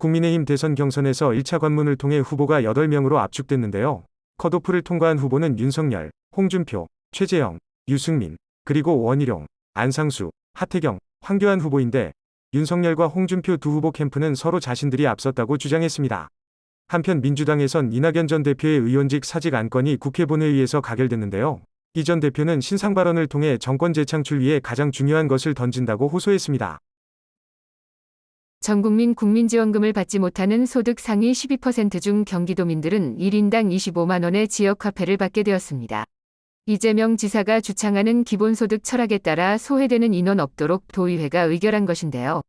국민의힘 대선 경선에서 1차 관문을 통해 후보가 8명으로 압축됐는데요. 컷오프를 통과한 후보는 윤석열, 홍준표, 최재형, 유승민, 그리고 원희룡, 안상수, 하태경, 황교안 후보인데 윤석열과 홍준표 두 후보 캠프는 서로 자신들이 앞섰다고 주장했습니다. 한편 민주당에선 이낙연 전 대표의 의원직 사직 안건이 국회 본회의에서 가결됐는데요. 이 전 대표는 신상 발언을 통해 정권 재창출 위해 가장 중요한 것을 던진다고 호소했습니다. 전국민 국민지원금을 받지 못하는 소득 상위 12% 중 경기도민들은 1인당 25만 원의 지역화폐를 받게 되었습니다. 이재명 지사가 주창하는 기본소득 철학에 따라 소외되는 인원 없도록 도의회가 의결한 것인데요.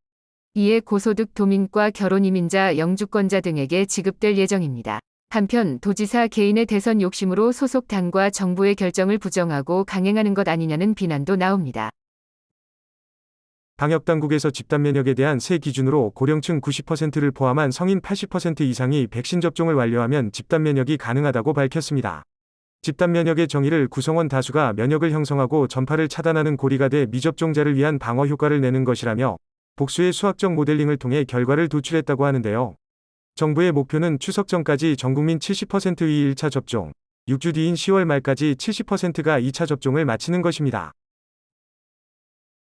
이에 고소득 도민과 결혼이민자, 영주권자 등에게 지급될 예정입니다. 한편 도지사 개인의 대선 욕심으로 소속 당과 정부의 결정을 부정하고 강행하는 것 아니냐는 비난도 나옵니다. 방역당국에서 집단면역에 대한 새 기준으로 고령층 90%를 포함한 성인 80% 이상이 백신 접종을 완료하면 집단면역이 가능하다고 밝혔습니다. 집단면역의 정의를 구성원 다수가 면역을 형성하고 전파를 차단하는 고리가 돼 미접종자를 위한 방어 효과를 내는 것이라며 복수의 수학적 모델링을 통해 결과를 도출했다고 하는데요. 정부의 목표는 추석 전까지 전국민 70%의 1차 접종, 6주 뒤인 10월 말까지 70%가 2차 접종을 마치는 것입니다.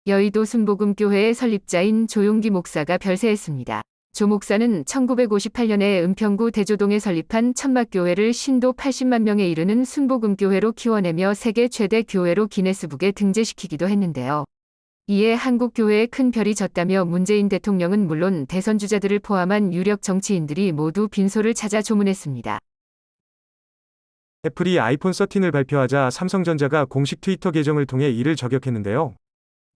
여의도 순복음교회의 설립자인 조용기 목사가 별세했습니다. 조 목사는 1958년에 은평구 대조동에 설립한 천막교회를 신도 80만 명에 이르는 순복음교회로 키워내며 세계 최대 교회로 기네스북에 등재시키기도 했는데요. 이에 한국 교회에 큰 별이 졌다며 문재인 대통령은 물론 대선 주자들을 포함한 유력 정치인들이 모두 빈소를 찾아 조문했습니다. 애플이 아이폰 13을 발표하자 삼성전자가 공식 트위터 계정을 통해 이를 저격했는데요.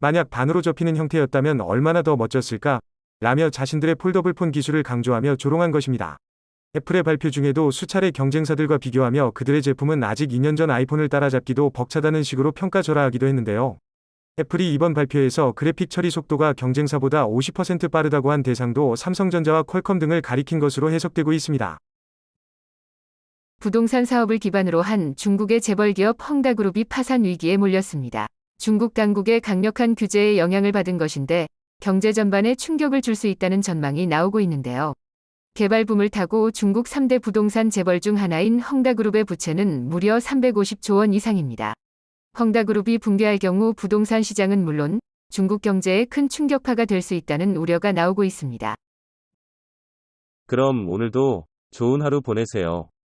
만약 반으로 접히는 형태였다면 얼마나 더 멋졌을까? 라며 자신들의 폴더블폰 기술을 강조하며 조롱한 것입니다. 애플의 발표 중에도 수차례 경쟁사들과 비교하며 그들의 제품은 아직 2년 전 아이폰을 따라잡기도 벅차다는 식으로 평가절하하기도 했는데요. 애플이 이번 발표에서 그래픽 처리 속도가 경쟁사보다 50% 빠르다고 한 대상도 삼성전자와 퀄컴 등을 가리킨 것으로 해석되고 있습니다. 부동산 사업을 기반으로 한 중국의 재벌기업 헝다그룹이 파산 위기에 몰렸습니다. 중국 당국의 강력한 규제에 영향을 받은 것인데 경제 전반에 충격을 줄 수 있다는 전망이 나오고 있는데요. 개발 붐을 타고 중국 3대 부동산 재벌 중 하나인 헝다그룹의 부채는 무려 350조 원 이상입니다. 헝다그룹이 붕괴할 경우 부동산 시장은 물론 중국 경제에 큰 충격파가 될 수 있다는 우려가 나오고 있습니다. 그럼 오늘도 좋은 하루 보내세요.